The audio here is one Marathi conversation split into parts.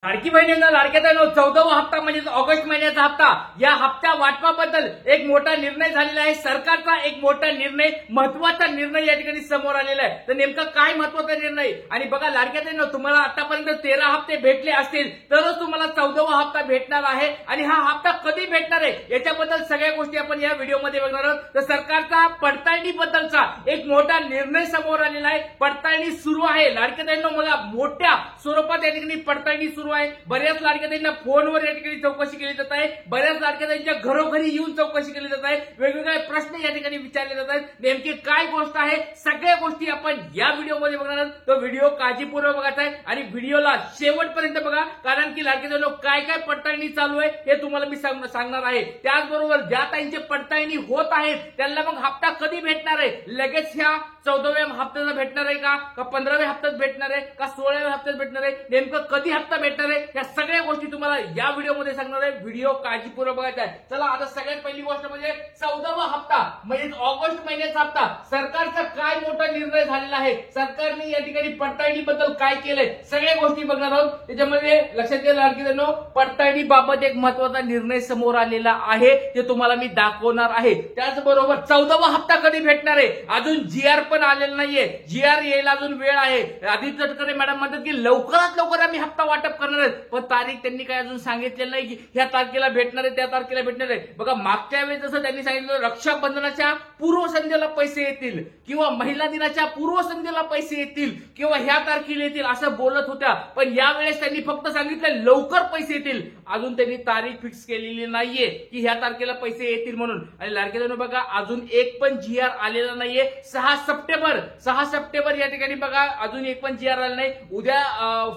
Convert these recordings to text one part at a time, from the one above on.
लाडकी बहिणींना लाडक्या बहिणींनो 14वा हप्ता म्हणजे ऑगस्ट महिन्याचा हप्ता, या हप्त्या वाटपाबद्दल एक मोठा निर्णय झालेला आहे. सरकारचा एक मोठा निर्णय, महत्वाचा निर्णय या ठिकाणी समोर आलेला आहे. तर नेमका काय महत्वाचा निर्णय? आणि बघा लाडक्या बहिणींनो, तुम्हाला आतापर्यंत 13 हप्ते भेटले असतील तरच तुम्हाला 14वा हप्ता भेटणार आहे. आणि हा हप्ता कधी भेटणार आहे याच्याबद्दल सगळ्या गोष्टी आपण या व्हिडिओमध्ये बघणार आहोत. तर सरकारचा पडताळणी बद्दलचा एक मोठा निर्णय समोर आलेला आहे. पडताळणी सुरू आहे लाडक्या बहिणींनो, मला मोठ्या स्वरूपात या ठिकाणी पडताळणी सुरू आहे. बऱ्याच लाडक्याताईंना फोनवर या ठिकाणी चौकशी केली जात आहे. बऱ्याच लाडक्याताईंच्या घरोघरी येऊन चौकशी केली जात आहे. वेगवेगळे प्रश्न या ठिकाणी विचारले जात आहेत. नेमकी काय गोष्ट आहे, सगळ्या गोष्टी आपण या व्हिडिओमध्ये बघणार आहोत. तो व्हिडिओ काळजीपूर्वक बघायचा आहे आणि व्हिडिओला शेवटपर्यंत बघा, कारण की लाडक्याताईंनो काय काय पडताळणी चालू आहे हे तुम्हाला मी सांगणार आहे. त्याचबरोबर ज्या ताईंची पडताळणी होत आहेत त्यांना मग हप्ता कधी भेटणार आहे, लगेच ह्या 14व्या हप्त्याला भेटणार आहे का 15व्या हप्त्यात भेटणार आहे का 16व्या हप्त्यात भेटणार आहे, नेमकं कधी हप्ता भेटणार आहे, या सगळ्या गोष्टी तुम्हाला या व्हिडिओमध्ये सांगणार आहे. व्हिडिओ काळजीपूर्वक बघायचा आहे. चला आता सगळ्यात पहिली गोष्ट म्हणजे 14वा हप्ता म्हणजे ऑगस्ट महिन्याचा हप्ता. सरकारचा काय मोठा निर्णय झालेला आहे, सरकारने या ठिकाणी पडताळणी बद्दल काय केलंय, सगळ्या गोष्टी बघणार आहोत. त्याच्यामध्ये लक्षात घ्या लाडकीनो, पडताळणी बाबत एक महत्वाचा निर्णय समोर आलेला आहे, ते तुम्हाला मी दाखवणार आहे. त्याचबरोबर 14वा हप्ता कधी भेटणार आहे, अजून जीआर पण आलेला नाहीये. जीआर यायला अजून वेळ आहे. आदित्य तटकरे मॅडम म्हणतात की लवकरात लवकर आम्ही हप्ता वाटप करणार आहेत, पण तारीख त्यांनी काय अजून सांगितलेलं नाही की ह्या तारखेला भेटणार आहे त्या तारखेला भेटणार आहे. बघा मागच्या वेळेस जसं त्यांनी सांगितलं रक्षाबंधनाच्या पूर्वसंध्येला पैसे येतील किंवा महिला दिनाच्या पूर्वसंध्येला पैसे येतील किंवा ह्या तारखेला येतील असं बोलत होत्या, पण यावेळेस त्यांनी फक्त सांगितलं लवकर पैसे येतील. अजून त्यांनी तारीख फिक्स केलेली नाहीये की ह्या तारखेला पैसे येतील म्हणून. आणि लाडक्यानो बघा अजून एक पण जीआर आलेला नाहीये. 6 सप्टेंबर या ठिकाणी बघा अजून एक पण जीआर आला नाही. उद्या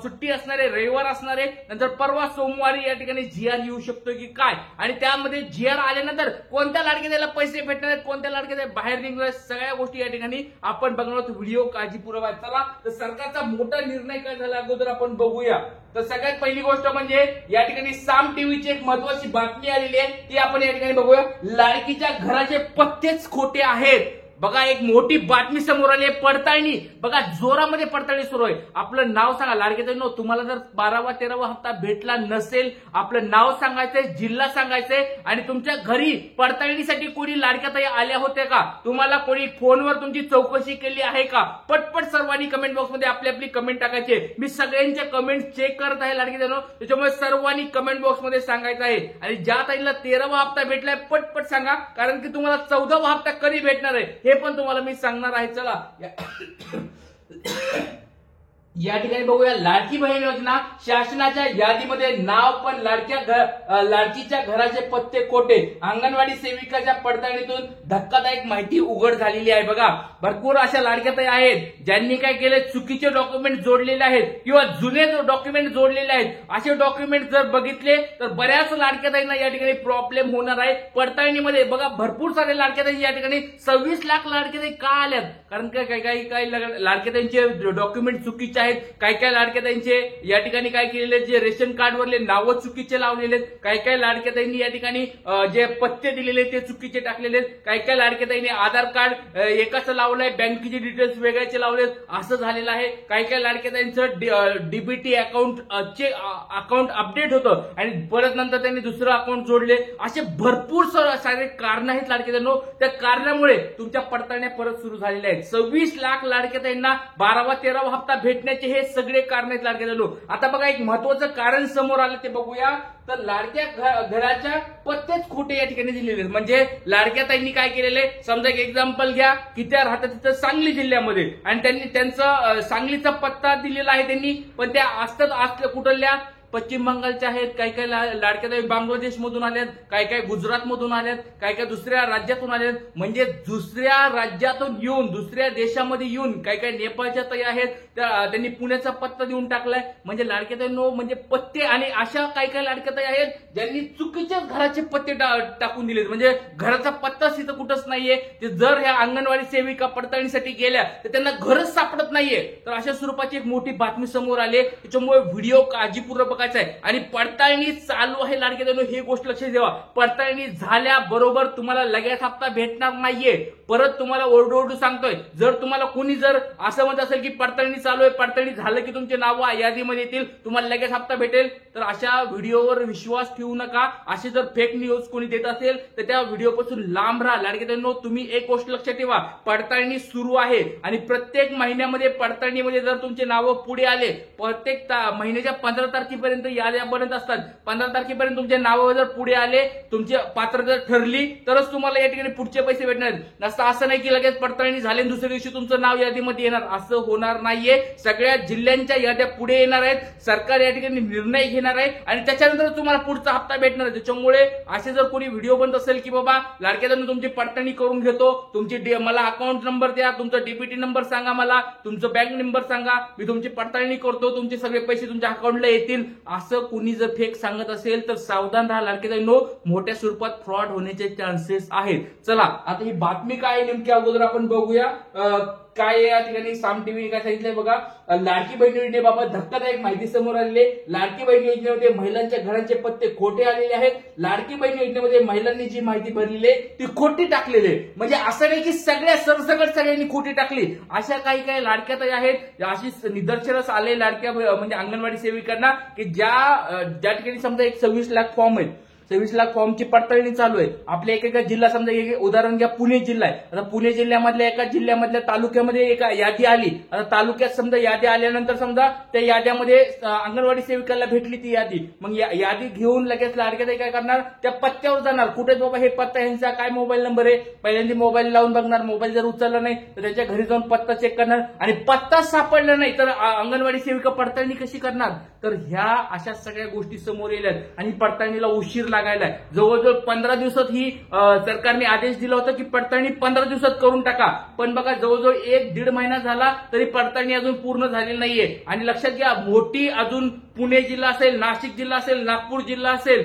सुट्टी असणार आहे, रविवार असणार आहे, नंतर परवा सोमवारी या ठिकाणी जीआर येऊ शकतो की काय, आणि त्यामध्ये जीआर आल्यानंतर कोणत्या लाडक्याला पैसे भेटणार आहेत, कोणत्या लाडक्याला बाहेर निघणार, सगळ्या गोष्टी या ठिकाणी आपण बघणार आहोत. व्हिडिओ काळजीपूर्वक. चला तर सरकारचा मोठा निर्णय काय झाला अगोदर आपण बघूया. तर सगळ्यात पहिली गोष्ट म्हणजे या ठिकाणी साम टीव्हीची एक महत्वाची बातमी आलेली आहे, ती आपण या ठिकाणी बघूया. लाडकीच्या घराचे पत्तेच खोटे आहेत. बघा एक मोठी बातमी समोर आली आहे. पडताळणी बघा जोरामध्ये पडताळणी सुरू आहे. आपलं नाव सांगा लाडक्यानो, तुम्हाला जर 12वा 13वा हप्ता भेटला नसेल आपलं नाव सांगायचंय, जिल्हा सांगायचंय, आणि तुमच्या घरी पडताळणीसाठी कोणी लाडक्याताई आल्या होत्या का, तुम्हाला कोणी फोनवर तुमची चौकशी केली आहे का, पटपट सर्वांनी कमेंट बॉक्समध्ये आपली आपली कमेंट टाकायची. मी सगळ्यांच्या कमेंट चेक करत आहे लाडक्यानो, त्याच्यामुळे सर्वांनी कमेंट बॉक्समध्ये सांगायचं आहे. आणि ज्या ताईला 13वा हप्ता भेटलाय पटपट सांगा, कारण की तुम्हाला 14वा हप्ता कधी भेटणार आहे हे पण तुम्हाला मी सांगणार आहे. चला या ठिकाणी बघूया. लाडकी बहीण योजना शासनाच्या यादीमध्ये नाव पण लाडकीच्या घराचे पत्ते खोटे. अंगणवाडी सेविकाच्या पडताळणीतून धक्कादायक माहिती उघड झालेली आहे. बघा भरपूर अशा लाडक्याताई आहेत ज्यांनी काय केले, चुकीचे डॉक्युमेंट जोडलेले आहेत किंवा जुने डॉक्युमेंट जोडलेले आहेत. असे डॉक्युमेंट जर बघितले तर बऱ्याच लाडक्याताईंना या ठिकाणी प्रॉब्लेम होणार आहे पडताळणीमध्ये. बघा भरपूर सारे लाडक्याताई या ठिकाणी 26 लाख लाडक्याताई का आल्यात, कारण काही लाडक्याताईंचे डॉक्युमेंट चुकीचे आहेत. काय लाडक्याताईंचे या ठिकाणी काय केलेले, जे रेशन कार्ड वरले नावं चुकीचे लावलेले आहेत. काय लाडक्याताईंनी या ठिकाणी जे पत्ते दिलेले ते चुकीचे टाकलेले आहेत. काय लाडक्याताईंनी आधार कार्ड एकाचं लावलंय, बँकेचे डिटेल्स वेगळ्याचे लावलेत, असं झालेलं आहे. काय लाडक्याताईंचं डीबीटी अकाउंटचे अकाउंट अपडेट होतं आणि परत नंतर त्यांनी दुसरं अकाउंट जोडले. असे भरपूर सारे कारण आहेत लाडक्याताईंनो. त्या कारणामुळे तुमच्या पडताळण्या परत सुरू झालेल्या आहेत. 26 लाख लाडक्याताईंना 12वा 13वा हप्ता भेटण्याचे हे सगळे कारण आहेत लाडक्याताईंनो. आता बघा एक महत्वाचं कारण समोर आलं ते बघूया. तर लाडक्या घराच्या पत्तेच खोटे या ठिकाणी दिलेले आहेत. म्हणजे लाडक्याताईंनी काय केलेले, समजा एक एक्झाम्पल घ्या की त्या राहतात तिथं सांगली जिल्ह्यामध्ये आणि त्यांनी त्यांचा सांगलीचा पत्ता दिलेला आहे त्यांनी, पण त्या असतात कुठल्या पश्चिम बंगालच्या आहेत. काही लाडक्याताई बांगलादेश मधून आल्यात, काही गुजरात मधून आल्यात, काही दुसऱ्या राज्यातून आल्यात. म्हणजे दुसऱ्या राज्यातून येऊन दुसऱ्या देशामध्ये येऊन काही नेपाळच्या ताई आहेत, त्यांनी पुण्याचा पत्ता देऊन टाकलाय. म्हणजे लाडक्याताईंनो म्हणजे पत्ते, आणि अशा काही लाडक्याताई आहेत ज्यांनी चुकीच्याच घराचे पत्ते टाकून दिलेत. म्हणजे घराचा पत्ताच तिथं कुठंच नाहीये. ते जर ह्या अंगणवाडी सेविका पडताळणीसाठी गेल्या तर त्यांना घरच सापडत नाहीये. तर अशा स्वरूपाची एक मोठी बातमी समोर आली. त्याच्यामुळे व्हिडिओ काळजीपूर्वक बघायचं आहे. आणि पडताळणी चालू आहे लाडक्या बहिणींनो, ही गोष्ट लक्षात ठेवा. पडताळणी झाल्याबरोबर तुम्हाला लगेच हप्ता भेटणार नाहीये. परत तुम्हाला ओरडू सांगतोय, जर तुम्हाला कोणी जर असं म्हणत असेल की पडताळणी चालू आहे, पडताळणी झालं की तुमचे नाव यादीमध्ये येतील, तुम्हाला लगेच हप्ता भेटेल, तर अशा व्हिडिओवर विश्वास ठेवू नका. असे जर फेक न्यूज कोणी देत असेल तर त्या व्हिडिओपासून लांब राहा. लाडक्या बहिणींनो, तुम्ही एक गोष्ट लक्षात ठेवा, पडताळणी सुरू आहे आणि प्रत्येक महिन्यामध्ये पडताळणीमध्ये जर तुमचे नाव पुढे आले, प्रत्येक महिन्याच्या 15 तारखेपर्यंत याद्या बनत असतात. 15 तारखेपर्यंत तुमचे नाव जर पुढे आले, तुमची पात्रता ठरली, तरच तुम्हाला या ठिकाणी पुढचे पैसे भेटणार. असं नाही की लगेच पडताळणी झाली दुसऱ्या दिवशी तुमचं नाव यादीमध्ये येणार, असं होणार नाहीये. सगळ्या जिल्ह्यांच्या याद्या पुढे येणार आहेत, सरकार या ठिकाणी निर्णय घेणार आहे आणि त्याच्यानंतर तुम्हाला पुढचा हप्ता भेटणार आहे. त्याच्यामुळे असे जर कोणी व्हिडिओ बनत असेल की बाबा लाडक्या बहिणींनो तुमची पडताळणी करून घेतो, तुमची मला अकाउंट नंबर द्या, तुमचा डीबीटी नंबर सांगा, मला तुमचं बँक नंबर सांगा, मी तुमची पडताळणी करतो, तुमचे सगळे पैसे तुमच्या अकाउंटला येतील, असं कोणी जर फेक सांगत असेल तर सावधान राहा लाडक्या बहिणींनो, मोठ्या स्वरूपात फ्रॉड होण्याचे चान्सेस आहेत. चला आता ही बातमी काय नेमकी अगोदर आपण बघूया. काय या ठिकाणी साम टीव्ही काय सांगितलंय बघा, लाडकी बहीण योजनेबाबत धक्कादायक माहिती समोर आलेली आहे. लाडकी बहीण योजनेमध्ये महिलांच्या घरांचे पत्ते खोटे आलेले आहेत. लाडकी बहीण योजनेमध्ये महिलांनी जी माहिती भरलेली आहे ती खोटी टाकलेली आहे. म्हणजे असं नाही की सगळ्या सरसकट सगळ्यांनी खोटी टाकली, अशा काही लाडक्या ताई आहेत, अशी निदर्शनास आले लाडक्या म्हणजे अंगणवाडी सेविकांना की ज्या ठिकाणी समजा एक 26 लाख फॉर्म आहेत, 26 लाख फॉर्मची पडताळणी चालू आहे. आपल्या एका जिल्हा समजा उदाहरण घ्या, पुणे जिल्हा आहे. आता पुणे जिल्ह्यामधल्या एका जिल्ह्यामधल्या तालुक्यामध्ये एक यादी आली. आता तालुक्यात समजा यादी आल्यानंतर समजा त्या याद्यामध्ये अंगणवाडी सेविकाला भेटली ती यादी, मग यादी घेऊन लगेच लाडक्या ताई काय करणार, त्या पत्त्यावर जाणार. कुठे बाबा हे पत्ता, ह्यांचा काय मोबाईल नंबर आहे, पहिल्यांदा मोबाईल लावून बघणार, मोबाईल जर उचलला नाही तर त्याच्या घरी जाऊन पत्ता चेक करणार आणि पत्ता सापडला नाही तर अंगणवाडी सेविका पडताळणी कशी करणार. तर ह्या अशा सगळ्या गोष्टी समोर येतात आणि पडताळणीला उशीर लागायला जवळजवळ 15 दिवसात ही सरकारने आदेश दिला होता की पडताळणी 15 दिवसात करून टाका, पण बघा जवळजवळ 1-1.5 महिना झाला तरी पडताळणी अजून पूर्ण झालेली नाहीये. आणि लक्षात घ्या, मोठी अजून पुणे जिल्हा असेल, नाशिक जिल्हा असेल, नागपूर जिल्हा असेल,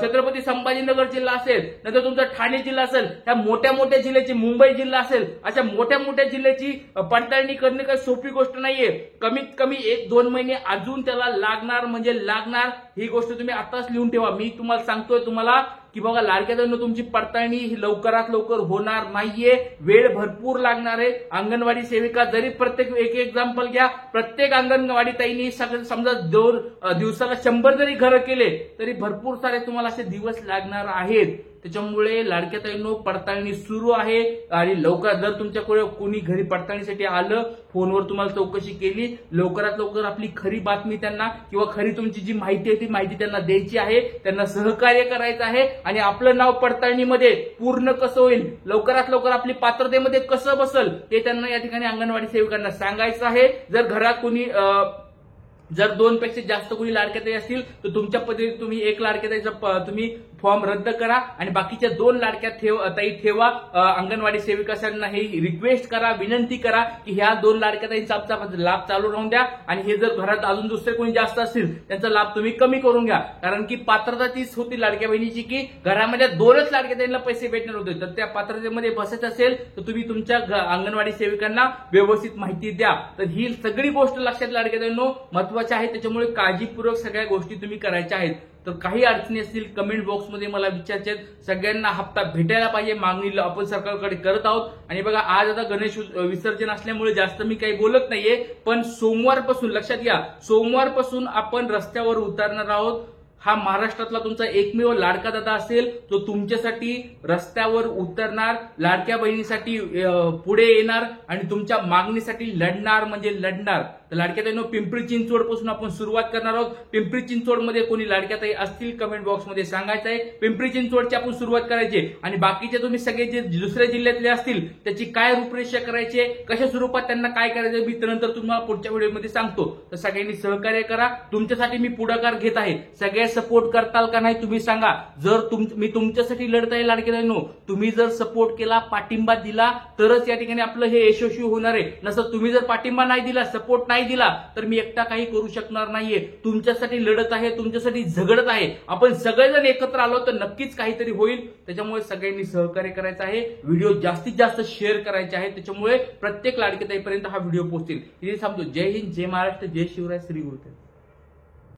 छत्रपती संभाजीनगर जिल्हा असेल, नंतर तुमचा ठाणे जिल्हा असेल, त्या मोठ्या मोठ्या जिल्ह्याची, मुंबई जिल्हा असेल, अशा मोठ्या मोठ्या जिल्ह्याची पडताळणी करणे काही सोपी गोष्ट नाहीये. कमीत कमी 1-2 महिने अजून त्याला लागणार म्हणजे लागणार. ही गोष्ट तुम्ही आताच लिहून ठेवा. मी तुम्हाला सांगतोय तुम्हाला की बघा लाडक्या बहिणींनो तुमची पडताळणी ही लवकरात लवकर होणार नाहीये, वेळ भरपूर लागणार आहे. अंगणवाडी सेविका जरी प्रत्येक एक एक्झाम्पल घ्या, प्रत्येक अंगणवाडी ताईंनी समजा 2 दिवसाला 100 जरी घरं केले तरी भरपूर सारे तुम्हाला असे दिवस लागणार आहेत. त्याच्यामुळे लाडक्या ताईंनो पडताळणी सुरू आहे आणि लवकर जर तुमच्याकडे कोणी घरी पडताळणीसाठी आलं, फोनवर तुम्हाला चौकशी केली, लवकरात लवकर आपली खरी बातमी त्यांना किंवा खरी तुमची जी माहिती आहे ती माहिती त्यांना द्यायची आहे, त्यांना सहकार्य करायचं आहे आणि आपलं नाव पडताळणीमध्ये पूर्ण कसं होईल, लवकरात लवकर आपली पात्रतेमध्ये कसं बसल ते त्यांना या ठिकाणी अंगणवाडी सेविकांना सांगायचं आहे. जर घरात कोणी जर 2 पेक्षा जास्त कोणी लाडक्या ताई असतील तर तुमच्या पद्धतीने तुम्ही एक लाडक्या ताईचा तुम्ही फॉर्म रद्द करा आणि बाकीच्या 2 लाडक्या ताई ठेवा. अंगणवाडी सेविकांना हे रिक्वेस्ट करा, विनंती करा की ह्या 2 लाडक्या ताईंचा लाभ चालू राहून द्या आणि हे जर घरात अजून दुसरे कोणी जास्त असतील त्यांचा लाभ तुम्ही कमी करून घ्या. कारण की पात्रता तीच होती लाडक्या बहिणीची की घरामध्ये 2च लाडक्या ताईंना पैसे भेटणार होते. तर त्या पात्रतेमध्ये बसायचं असेल तर तुम्ही तुमच्या अंगणवाडी सेविकांना व्यवस्थित माहिती द्या. तर ही सगळी गोष्ट लक्षात लाडक्या ताईंनो महत्वाची आहे. त्याच्यामुळे काळजीपूर्वक सगळ्या गोष्टी तुम्ही करायच्या आहेत. तर काही अडचणी असतील कमेंट बॉक्समध्ये मला विचारायचे आहेत. सगळ्यांना हप्ता भेटायला पाहिजे, मागणी आपण सरकारकडे करत आहोत. आणि बघा आज आता गणेश विसर्जन असल्यामुळे जास्त मी काही बोलत नाहीये, पण सोमवारपासून लक्षात घ्या, सोमवारपासून आपण रस्त्यावर उतरणार आहोत. हा महाराष्ट्रातला तुमचा एकमेव लाडका दादा असेल तो तुमच्यासाठी रस्त्यावर उतरणार, लाडक्या बहिणीसाठी पुढे येणार आणि तुमच्या मागणीसाठी लढणार म्हणजे लढणार. तर लाडक्या ताईंनो पिंपरी चिंचवड पासून आपण सुरुवात करणार आहोत. पिंपरी चिंचवड मध्ये कोणी लाडक्या ताई असतील कमेंट बॉक्समध्ये सांगायचं आहे. पिंपरी चिंचवडची आपण सुरुवात करायची आणि बाकीचे तुम्ही सगळे जे दुसऱ्या जिल्ह्यातले असतील त्याची काय रूपरेषा करायची, कशा स्वरूपात त्यांना काय करायचं मी नंतर तुम्हाला पुढच्या व्हिडिओमध्ये सांगतो. तर सगळ्यांनी सहकार्य करा. तुमच्यासाठी मी पुढाकार घेत आहे. सगळे सपोर्ट करताल का नाही तुम्ही सांगा. जर मी तुमच्यासाठी लढत आहे लाडक्या ताईंनो, तुम्ही जर सपोर्ट केला, पाठिंबा दिला तरच या ठिकाणी आपलं हे यशस्वी होणार आहे. नसं तुम्ही जर पाठिंबा नाही दिला, सपोर्ट नाही दिला तर मी एकटा काही करू शकणार नाहीये. तुमच्यासाठी लढत आहे, तुमच्यासाठी झगडत आहे. आपण सगळेजण एकत्र आलो तर नक्कीच काहीतरी होईल. त्याच्यामुळे सगळ्यांनी सहकार्य करायचं आहे. व्हिडिओ जास्तीत जास्त शेअर करायचे आहे. त्याच्यामुळे प्रत्येक लाडक्या ताईपर्यंत हा व्हिडिओ पोहोचेल. इथे थांबतो. जय हिंद, जय महाराष्ट्र, जय शिवराय, श्री गुरुदेव.